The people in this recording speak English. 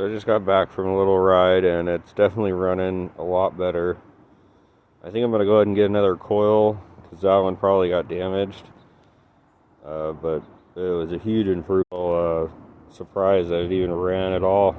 So I just got back from a little ride and it's definitely running a lot better. I think I'm going to go ahead and get another coil because that one probably got damaged. But it was a huge improvement. Surprised that it even ran at all.